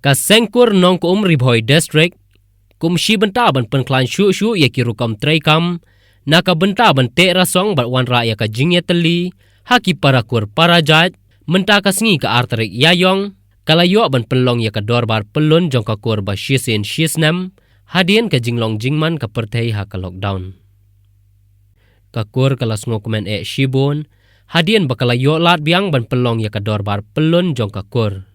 Ka sengkur nong ko Ribhoi district kum shi benta ban pen klan shu ya ki rukam traikam na ka benta ban te rasong bat wan ra ya ka jingya teli haki parakur parajat menta ka sngi ka arterik yayong kalayo ban pelong ya ka dorbar pelun jong ka kur ba shisin shisnam hadien ka jinglong jingman ka perthei ha ka lockdown ka kur kalas ngokumen shibon hadien bakalayo lat biang ban pelong ya ka dorbar pelun jong ka kur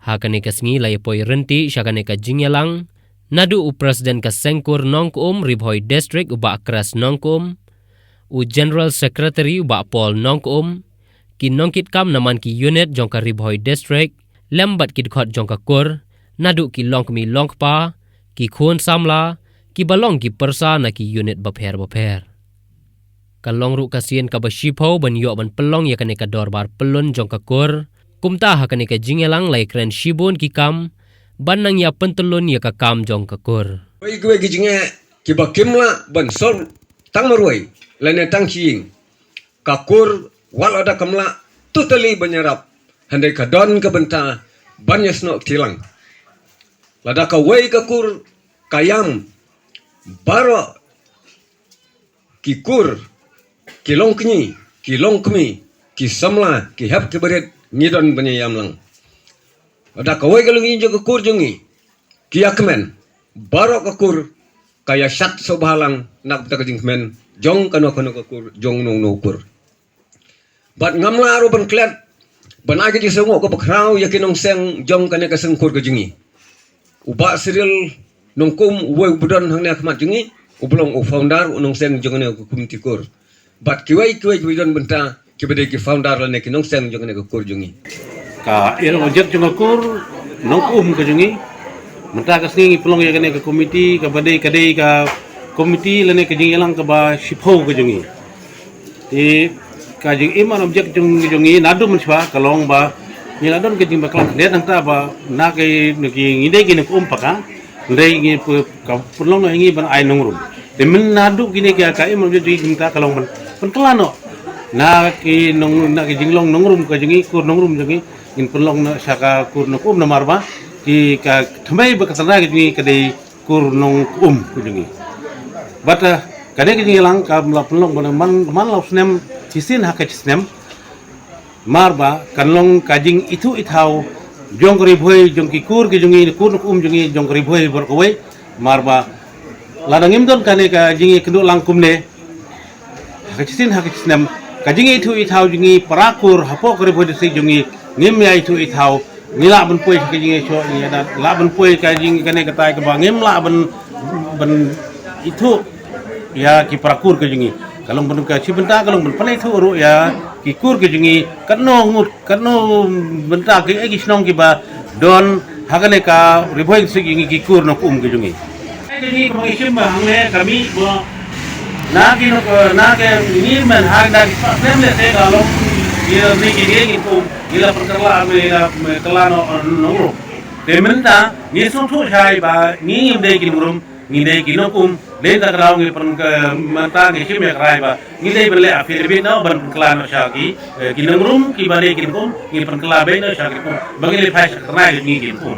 ha ka ne ka sngi la poi renti sha ka ne ka jingyalang nadu u president ka sengkur nongkum Ribhoi district uba kras nongkum u general secretary uba Paul nongkum ki nongkit kam naman ki unit jong ka Ribhoi district lembat ki khot jong ka kur nadu ki longkmi longpa ki khun samla ki balong ki persa na ki unit bapher ka longru ka sien ka bashipo ban yo ban pelong ya ka ne ka dorbar pelun jong ka kur kumta ha ka ne ka jingelang lai kren shibun ki kam banang ya pentelun ya ka kam jong ka kur oi gwe gi jinge ki ba kimla ban sol tang maroi lene tang chiing ka kur wal ada kamla totally banyarap handai ka don ka benta banyas no tilang lada ka wei ka kur kayam baro ki kur ki longkni ki longkmi ki samla ki hap ki berit ngidon banyayam lang ada kawai kalau nginjo ke kur jungi kiakmen baro ke kur kaya sat sobalang nak ta kejingmen jong kano ke kur jong nong no kur bat ngamla ro ban klet ban age di sengo ko bakrau yakin nong seng jong kane ka seng kur ke jungi uba serial nongkum uwe budan hang ne khmat jungi ublong u founder nong seng jong ne ko kumti kur bat kiwai don benta kibede ki founder la ne ki nong seng jong ne ko kur jungi ka il ojek jungakur nongkum ka jungi menta ka singi pelong ya kene ka komiti ka badai kadai ka komiti lene ka jingelang ka ba shipho ka jungi ti ka jing iman objek jungi nadu menswa kalong ba ngiladon ka jing baklang dia nang ta ba na kai ngi ngide gine ko umpaka ndai ngi ka pelong no ngi ban ai nongrum te men nadu gine ka iman objek jungi ta kalong ban penkelano na ki nong na ki jinglong nongrum ka jungi kur nongrum jungi in pelong na saka kur no na marba ki ka thamai ba katana ki kadai kur nong ku jungi bata kadai ki lang ka la pelong man law snem cisin ha ka cisnem marba kanlong kajing itu ithau jong Ribhoi jong ki kur ki jungi kur no jungi jong Ribhoi bor ko we marba ladangim don kane ka jingi kendu lang kumne ha ka cisin ha ka cisnem kajing itu ithau jungi parakur hapo Ribhoi de jungi ngim ya itu ithau ngila ban poi ka jinge cho ni ada la ban poi ka jing kane ka tai ka ba ngim la ban itu ya ki prakur ka jingi kalong ban ka cibenta kalong ban panai thu ru ya ki kur ka jingi kanno ngut kanno benta ki egi snong ki ba don hagane ka Ribhoi se jingi ki kur no ka jingi jadi ko isim ba hangne kami bo na ke ni man hagda ki famle te kalong dia ni gini ko gila perkara me kelano nongro dementa ni sutu sai ba ni de kinurum ni de kinokum de ta kraung ni per mata ni sime krai ba ni de bele afir bi no ban kelano shaki kinungrum ki ba de kinukum ni per kelabe no shaki ko bagi le phai sakna ni kinukum